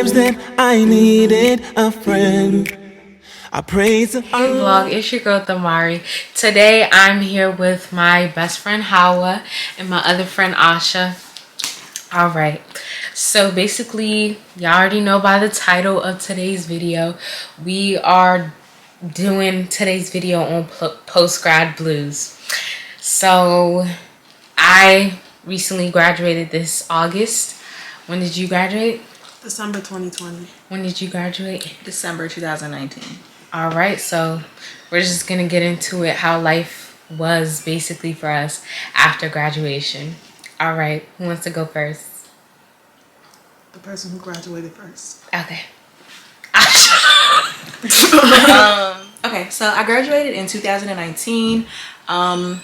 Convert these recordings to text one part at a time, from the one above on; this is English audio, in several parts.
That I needed a friend. I praise the Hey vlog, it's your girl ThaMari. Today I'm here with my best friend Hawa and my other friend Asha. Alright, so basically y'all already know by the title of today's video, we are doing today's video on post-grad blues. So I recently graduated this August. When did you graduate? December 2020. When did you graduate? December 2019. All right, so we're just gonna get into it, how life was basically for us after graduation. All right, who wants to go first? The person who graduated first. Okay. Okay, so I graduated in 2019. And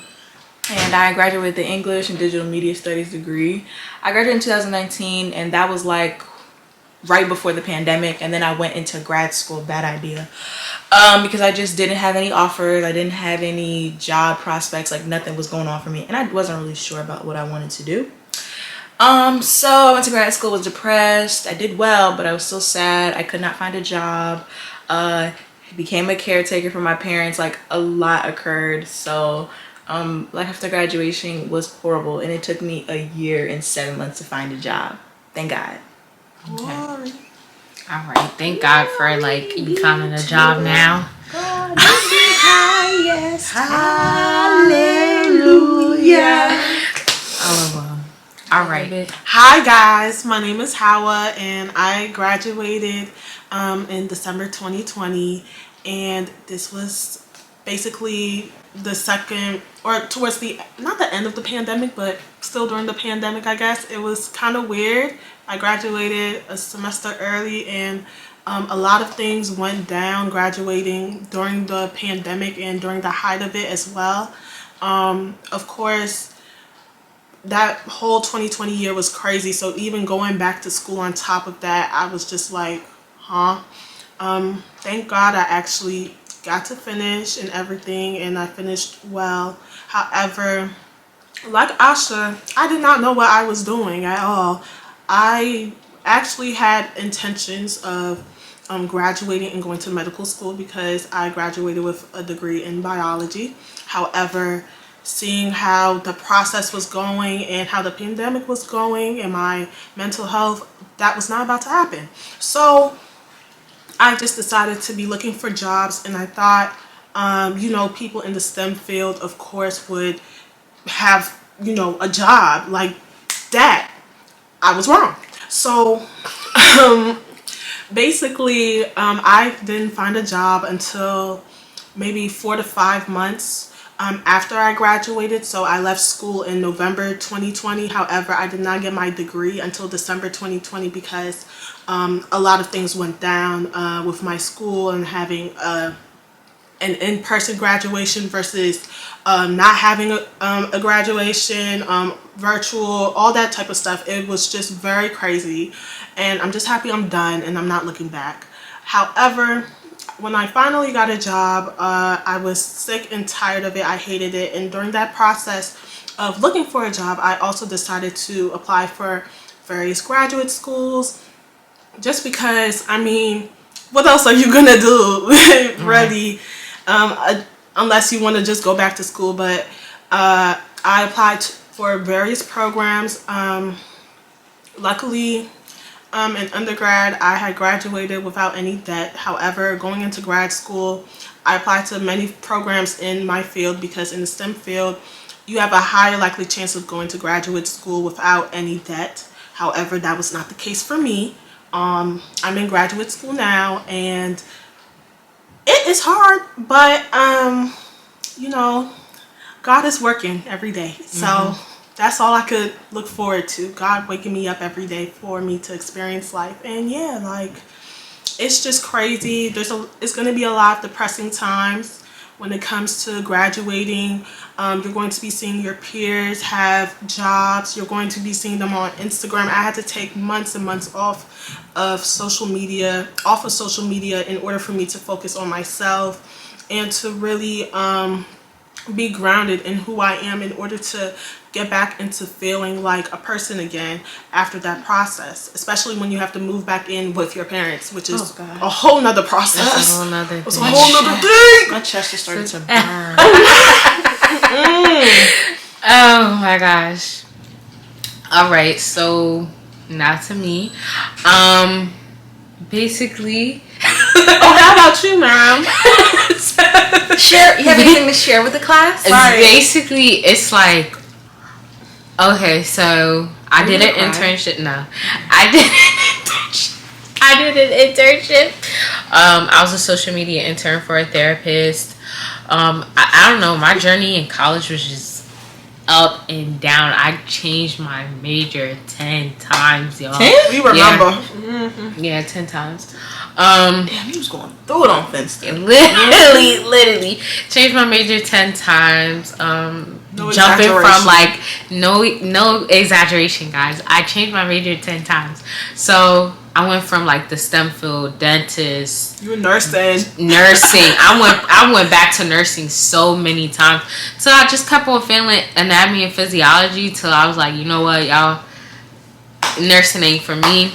I graduated with the English and Digital Media Studies degree. I graduated in 2019, and that was like right before the pandemic. And then I went into grad school. Bad idea. Because I just didn't have any offers. I didn't have any job prospects. Like nothing was going on for me, and I wasn't really sure about what I wanted to do. So I went to grad school, was depressed. I did well, but I was still sad. I could not find a job. Became a caretaker for my parents. Like a lot occurred. So life after graduation was horrible, and it took me a year and 7 months to find a job. Thank God. Okay. All right, thank God for like you finding a job now. God is the highest. Hallelujah. All right. Hi guys, my name is Hawa, and I graduated in December 2020, and this was basically the second, or towards the, not the end of the pandemic, but still during the pandemic, I guess. It was kind of weird. I graduated a semester early, and a lot of things went down graduating during the pandemic and during the height of it as well. Of course, that whole 2020 year was crazy, so even going back to school on top of that, I was just like, huh? Thank God I actually got to finish and everything, and I finished well. However, like Asha, I did not know what I was doing at all. I actually had intentions of graduating and going to medical school because I graduated with a degree in biology. However, seeing how the process was going and how the pandemic was going and my mental health, that was not about to happen. So I just decided to be looking for jobs, and I thought, you know, people in the STEM field, of course, would have, you know, a job like that. I was wrong. So basically, I didn't find a job until maybe 4 to 5 months after I graduated. So I left school in November 2020. However, I did not get my degree until December 2020 because a lot of things went down with my school, and having an in-person graduation versus not having a graduation, virtual, all that type of stuff. It was just very crazy, and I'm just happy I'm done and I'm not looking back. However, when I finally got a job, I was sick and tired of it. I hated it, and during that process of looking for a job, I also decided to apply for various graduate schools, just because, I mean, what else are you gonna do? Really, unless you want to just go back to school. But I applied for various programs. Luckily, in undergrad, I had graduated without any debt. However, going into grad school, I applied to many programs in my field because in the STEM field, you have a higher likely chance of going to graduate school without any debt. However, that was not the case for me. I'm in graduate school now, and it is hard, but you know, God is working every day. So that's all I could look forward to. God waking me up every day for me to experience life. And yeah, like, it's just crazy. It's going to be a lot of depressing times when it comes to graduating. You're going to be seeing your peers have jobs. You're going to be seeing them on Instagram. I had to take months and months off of social media in order for me to focus on myself and to really be grounded in who I am in order to get back into feeling like a person again after that process, especially when you have to move back in with your parents, which is a whole nother process. That's a whole nother It's a thing. whole nother thing. My chest just started to burn. Oh my gosh. All right, so now to me. Basically, How about you, ma'am? Share. You have anything to share with the class? basically, it's like, okay, so I did an internship. No, I did an internship. I was a social media intern for a therapist. I don't know. My journey in college was just up and down. I changed my major 10 times, y'all. 10? We remember. Yeah, 10 times. Damn, you was going through it on Finsta. Literally changed my major 10 times. Jumping from like no exaggeration, guys. I changed my major 10 times. So I went from like the STEM field, dentist, You were nursing. I went back to nursing so many times. So I just kept on failing anatomy and physiology till I was like, you know what, y'all, nursing ain't for me.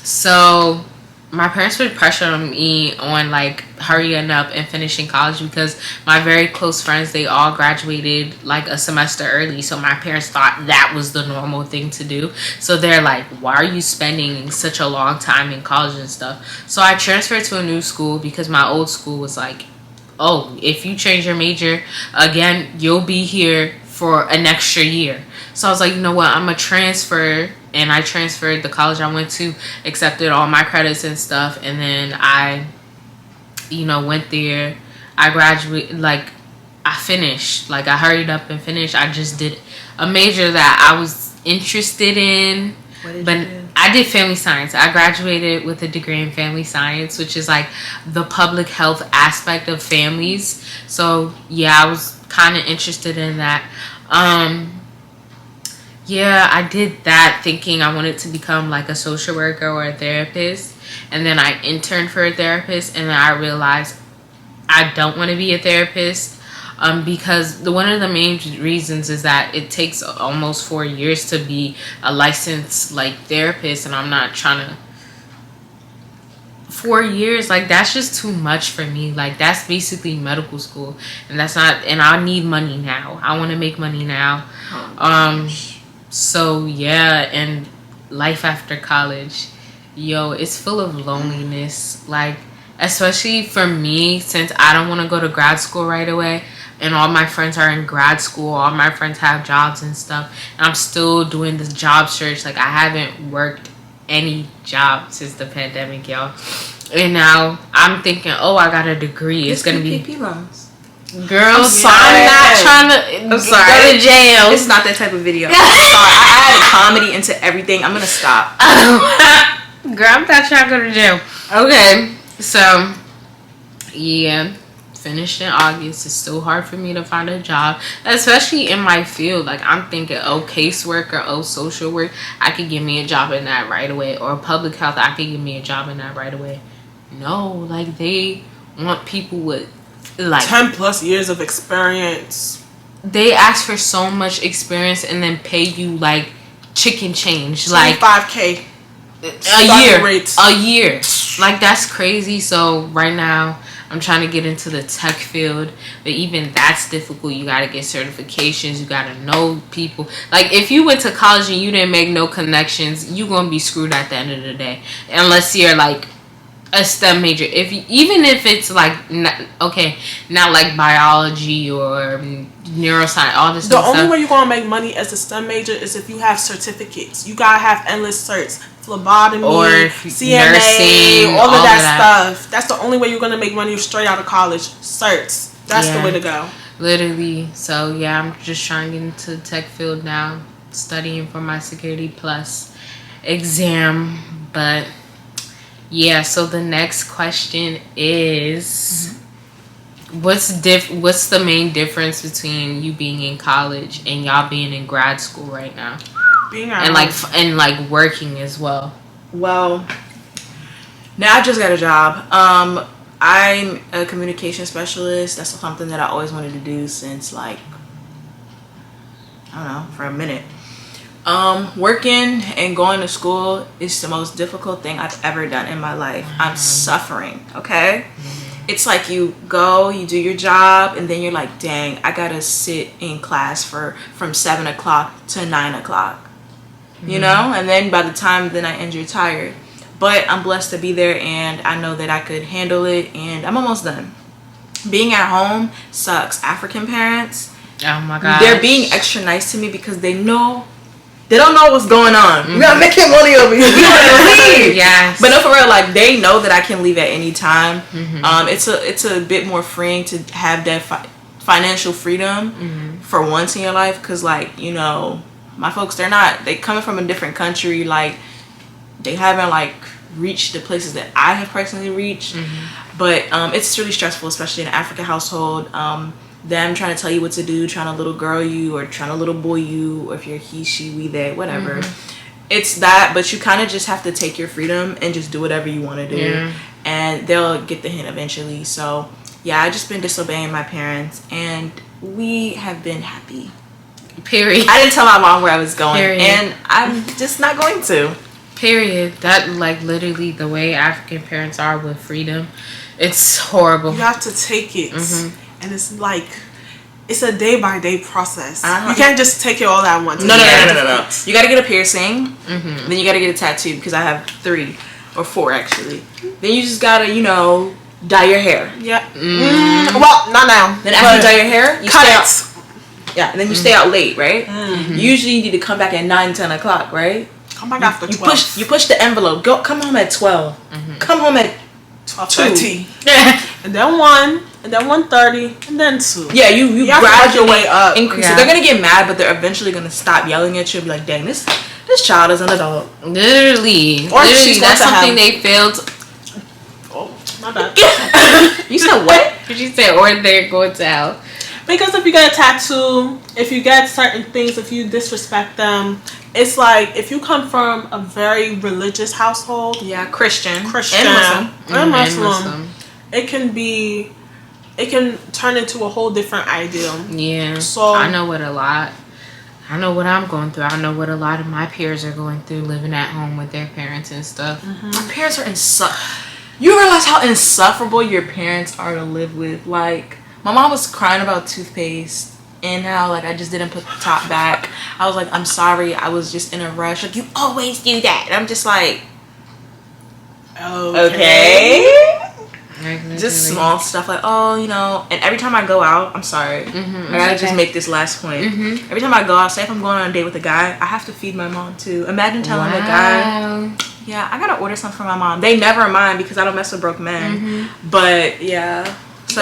So my parents would pressure on me on like hurrying up and finishing college because my very close friends, they all graduated like a semester early. So my parents thought that was the normal thing to do. So they're like, why are you spending such a long time in college and stuff? So I transferred to a new school because my old school was like, oh, if you change your major again, you'll be here for an extra year. So I was like, you know what, I'm gonna transfer. And I transferred. The college I went to accepted all my credits and stuff. And then I, went there. I graduated, like, I finished. Like, I hurried up and finished. I just did a major that I was interested in. But I did family science. I graduated with a degree in family science, which is like the public health aspect of families. So, yeah, I was kind of interested in that. Yeah, I did that thinking I wanted to become like a social worker or a therapist. And then I interned for a therapist, and then I realized I don't want to be a therapist because one of the main reasons is that it takes almost 4 years to be a licensed like therapist, and I'm not trying to 4 years, like that's just too much for me. Like that's basically medical school, and that's not, and I need money now. I want to make money now. So yeah, and life after college, yo, it's full of loneliness. Like, especially for me, since I don't want to go to grad school right away, and all my friends are in grad school, all my friends have jobs and stuff, and I'm still doing this job search. Like, I haven't worked any job since the pandemic, y'all. And now I'm thinking, oh, I got a degree. It's gonna be PPP loans. Girl, so I'm not trying to go to jail. It's not that type of video. I'm sorry. I added comedy into everything. I'm gonna stop. Girl, I'm not trying to go to jail. Okay, so yeah, finished in August. It's still hard for me to find a job, especially in my field. Like, I'm thinking, oh, casework or oh, social work, I could give me a job in that right away, or public health, I could give me a job in that right away. No, like they want people with like 10 plus years of experience. They ask for so much experience and then pay you like chicken change, like 5K a year. Like, that's crazy. So right now I'm trying to get into the tech field, but even that's difficult. You got to get certifications, you got to know people. Like, if you went to college and you didn't make no connections, you're gonna be screwed at the end of the day, unless you're like a STEM major. Even if it's like not like biology or neuroscience, all this the stuff. only way you're gonna make money as a STEM major is if you have certificates. You gotta have endless certs, phlebotomy, or CNA, nursing, all of that stuff. That's the only way you're gonna make money straight out of college. Certs. That's the way to go. Literally. So yeah, I'm just trying to get into the tech field now, studying for my Security Plus exam. But yeah, so the next question is, what's the main difference between you being in college and y'all being in grad school right now? And like working as well. Well, now I just got a job. I'm a communication specialist. That's something that I always wanted to do since, like, I I don't know, for a minute. Working and going to school is the most difficult thing I've ever done in my life. I'm suffering, okay? It's like you go, you do your job, and then you're like, dang, I gotta sit in class from 7 o'clock to 9 o'clock, you know? And then by the time then I end, you're tired. But I'm blessed to be there, and I know that I could handle it, and I'm almost done. Being at home sucks. African parents, Oh my god, they're being extra nice to me because they don't know what's going on. We're not making money over here. We gotta leave. Yes. But no, for real, like they know that I can leave at any time. It's a bit more freeing to have that financial freedom for once in your life, because like, you know, my folks, they coming from a different country, like they haven't like reached the places that I have personally reached. But it's really stressful, especially in an African household. Them trying to tell you what to do, trying to little girl you, or trying to little boy you, or if you're he, she, we, they, whatever. It's that, but you kind of just have to take your freedom and just do whatever you want to do, and they'll get the hint eventually. So yeah, I just been disobeying my parents, and we have been happy. Period. I didn't tell my mom where I was going, Period. and I'm just not going to. Period. That, like, literally the way African parents are with freedom, it's horrible. You have to take it, and it's like it's a day by day process. You can't just take it all at once. No. You gotta get a piercing, then you gotta get a tattoo, because I have 3 or 4 actually. Then you just gotta, you know, dye your hair. Yeah. Well, not now. Then after you dye your hair, you cut stay it. out. Yeah, and then you stay out late, right? Usually you need to come back at 9, 10 o'clock, right? Come back after 12. You push the envelope. Come home at 12. Come home at 12:30. And then 1, and then 1:30, and then 2. Yeah, you graduate your way up. Increase. Yeah. So they're gonna get mad, but they're eventually gonna stop yelling at you and be like, dang, this child is an adult. Literally. Or she's That's going to something they failed. Oh, my bad. You said what? She said, or they're going to hell. Because if you get a tattoo, if you get certain things, if you disrespect them, it's like if you come from a very religious household, Yeah, Christian and Muslim. Muslim, it can turn into a whole different idea. Yeah. So I know what I'm going through. I know what a lot of my peers are going through living at home with their parents and stuff. My parents are You realize how insufferable your parents are to live with? Like, my mom was crying about toothpaste and how like I just didn't put the top back. I was like, I'm sorry, I was just in a rush. Like, you always do that. And I'm just like, okay. Just small stuff like, oh, you know. And every time I go out, I'm sorry, I gotta just make this last point. Every time I go out, say if I'm going on a date with a guy, I have to feed my mom too. Imagine telling a guy, yeah, I gotta order something for my mom. They never mind because I don't mess with broke men. But yeah, so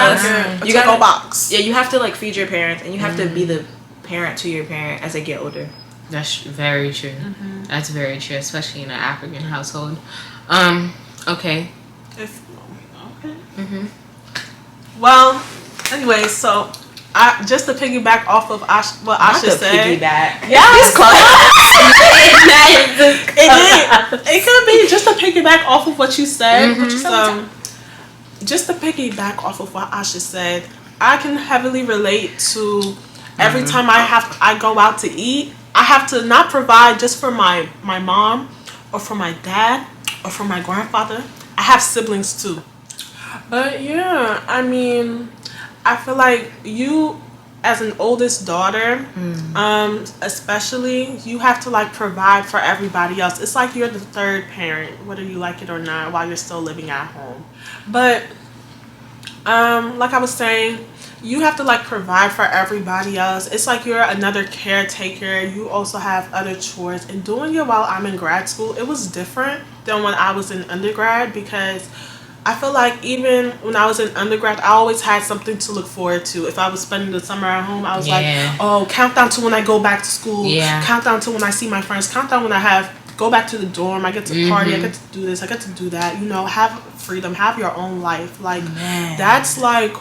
you gotta go box. Yeah, you have to like feed your parents, and you have to be the parent to your parent as they get older. That's very true. That's very true, especially in an African household. Okay. Well, anyway, so just to piggyback off of what Asha said. Yes, it could be just to piggyback off of what you said. Just to piggyback off of what Asha said, I can heavily relate to every time I go out to eat, I have to not provide just for my mom or for my dad or for my grandfather. I have siblings too. But yeah, I mean, I feel like you as an oldest daughter, especially, you have to like provide for everybody else. It's like you're the third parent, whether you like it or not, while you're still living at home. But like I was saying, you have to like provide for everybody else. It's like you're another caretaker. You also have other chores. And doing it while I'm in grad school, it was different than when I was in undergrad, because I feel like even when I was in undergrad, I always had something to look forward to. If I was spending the summer at home, I was like, oh, countdown to when I go back to school. Countdown to when I see my friends. Countdown when I go back to the dorm. I get to party. I get to do this. I get to do that. You know, have freedom. Have your own life. Like, that's like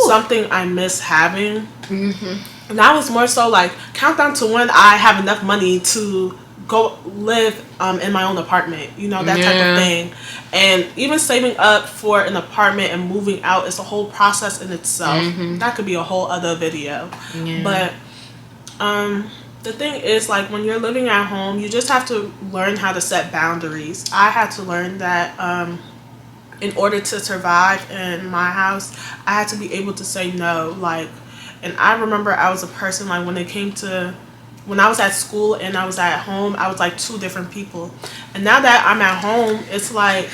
something I miss having. And that was more so like countdown to when I have enough money to go live in my own apartment, you know, that type of thing. And even saving up for an apartment and moving out is a whole process in itself. That could be a whole other video. But The thing is, like, when you're living at home, you just have to learn how to set boundaries. I had to learn that in order to survive in my house, I had to be able to say no. Like, and I remember I was a person, like, when I was at school and I was at home, I was like two different people. And now that I'm at home, it's like,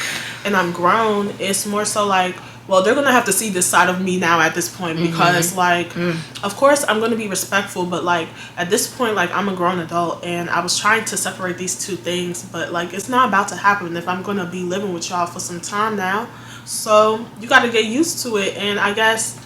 and I'm grown, it's more so like, well, they're gonna have to see this side of me now at this point, because like, of course I'm gonna be respectful, but like at this point, like, I'm a grown adult, and I was trying to separate these two things, but like, it's not about to happen if I'm gonna be living with y'all for some time now. So you got to get used to it. And I guess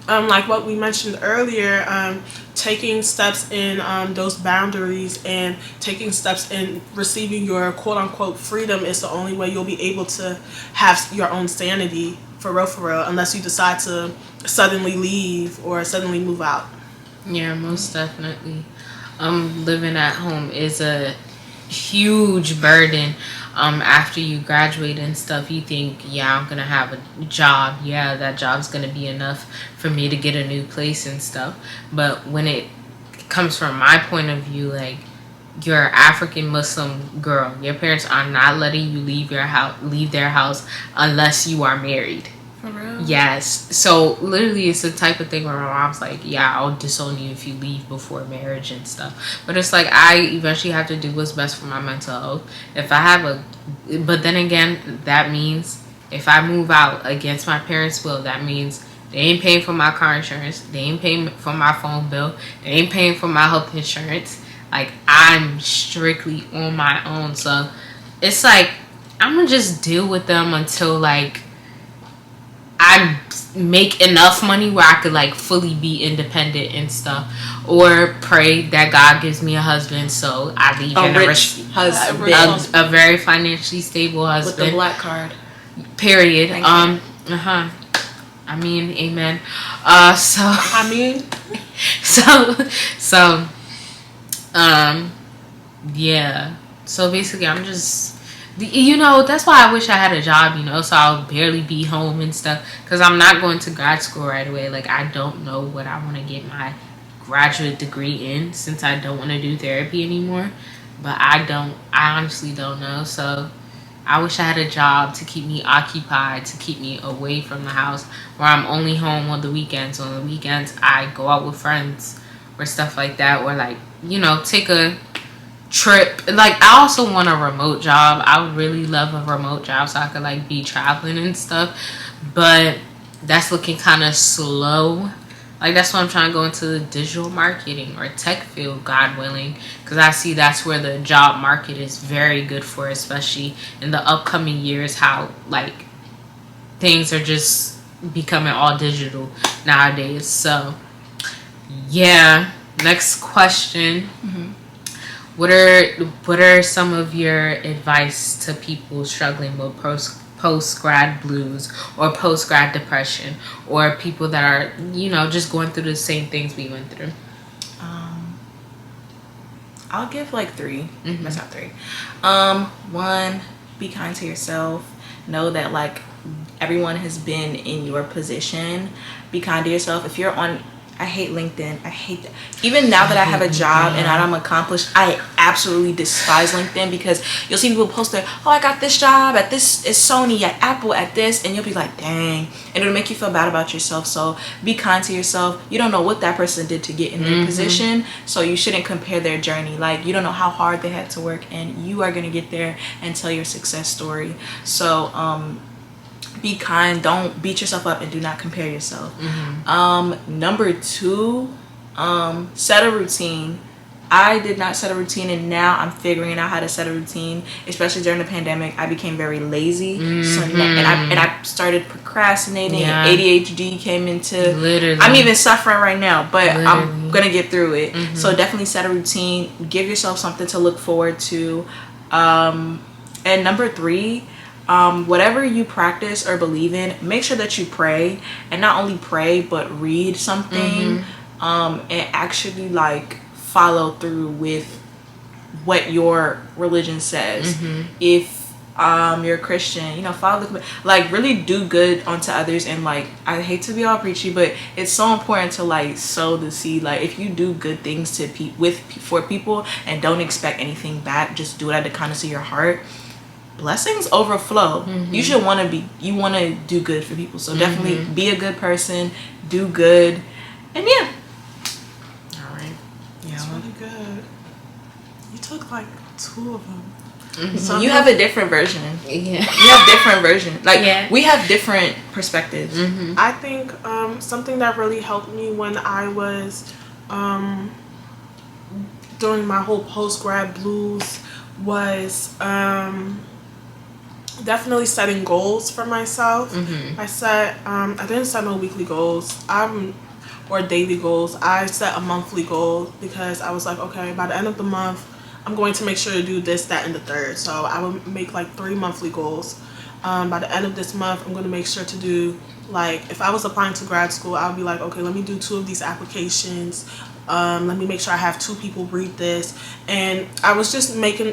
like what we mentioned earlier, taking steps in those boundaries and taking steps in receiving your quote unquote freedom is the only way you'll be able to have your own sanity for real, unless you decide to suddenly leave or suddenly move out. Yeah, most definitely. Living at home is a huge burden. After you graduate and stuff, you think, yeah, I'm gonna have a job. Yeah, that job's gonna be enough for me to get a new place and stuff. But when it comes from my point of view, like, you're an African Muslim girl, your parents are not letting you leave their house unless you are married. For real? Yes. So literally, it's the type of thing where my mom's like, yeah, I'll disown you if you leave before marriage and stuff. But it's like, I eventually have to do what's best for my mental health. But then again, that means if I move out against my parents' will, that means they ain't paying for my car insurance, they ain't paying for my phone bill, they ain't paying for my health insurance. Like, I'm strictly on my own. So it's like, I'm gonna just deal with them until like I make enough money where I could like fully be independent and stuff, or pray that God gives me a husband so I leave in husband, a very financially stable husband with the black card. Period. I mean, amen. So I mean, so yeah. So basically, I'm just, that's why I wish I had a job, so I'll barely be home and stuff. Because I'm not going to grad school right away. Like, I don't know what I want to get my graduate degree in, since I don't want to do therapy anymore. But I honestly don't know. So I wish I had a job to keep me occupied, to keep me away from the house, where I'm only home on the weekends. On the weekends, I go out with friends or stuff like that, or like, take a trip. Like, I also want a remote job. I would really love a remote job so I could like be traveling and stuff, but that's looking kind of slow. Like, that's why I'm trying to go into the digital marketing or tech field, God willing, because I see that's where the job market is very good for, especially in the upcoming years, how like things are just becoming all digital nowadays. So yeah, next question. What are some of your advice to people struggling with post-grad blues or post-grad depression, or people that are, just going through the same things we went through? I'll give like 3. That's not 3. 1, be kind to yourself. Know that like everyone has been in your position. Be kind to yourself. If you're on, I hate LinkedIn. I hate that. Even now that I have a job and I'm accomplished, I absolutely despise LinkedIn, because you'll see people post there, oh, I got this job at this, at Sony, at Apple, at this, and you'll be like, dang, and it'll make you feel bad about yourself. So be kind to yourself. You don't know what that person did to get in their position, so you shouldn't compare their journey. Like, you don't know how hard they had to work, and you are going to get there and tell your success story. So be kind, don't beat yourself up, and do not compare yourself. Number 2, set a routine. I did not set a routine, and now I'm figuring out how to set a routine. Especially during the pandemic, I became very lazy, so and I started procrastinating. Yeah. ADHD came into. Literally. I'm even suffering right now, but Literally. I'm gonna get through it. So definitely set a routine. Give yourself something to look forward to. And number 3. Whatever you practice or believe in, make sure that you pray, and not only pray but read something, and actually like follow through with what your religion says. If you're a Christian, you know, follow the, like, really do good onto others. And like, I hate to be all preachy, but it's so important to like sow the seed. Like, if you do good things to for people and don't expect anything back, just do it out of the kindness of your heart, blessings overflow. You should want to do good for people. So definitely be a good person, do good, and yeah. All right. Yeah. It's really good. You took like 2 of them. So you have a different version. Yeah. You have different version. Like, Yeah. we have different perspectives. I think something that really helped me when I was during my whole post-grad blues was definitely setting goals for myself. I didn't set no weekly goals or daily goals. I set a monthly goal because I was like, okay, by the end of the month I'm going to make sure to do this, that, and the third. So I would make like 3 monthly goals. By the end of this month, I'm going to make sure to do, like, if I was applying to grad school, I would be like, okay, let me do 2 of these applications. Let me make sure I have 2 people read this. And I was just making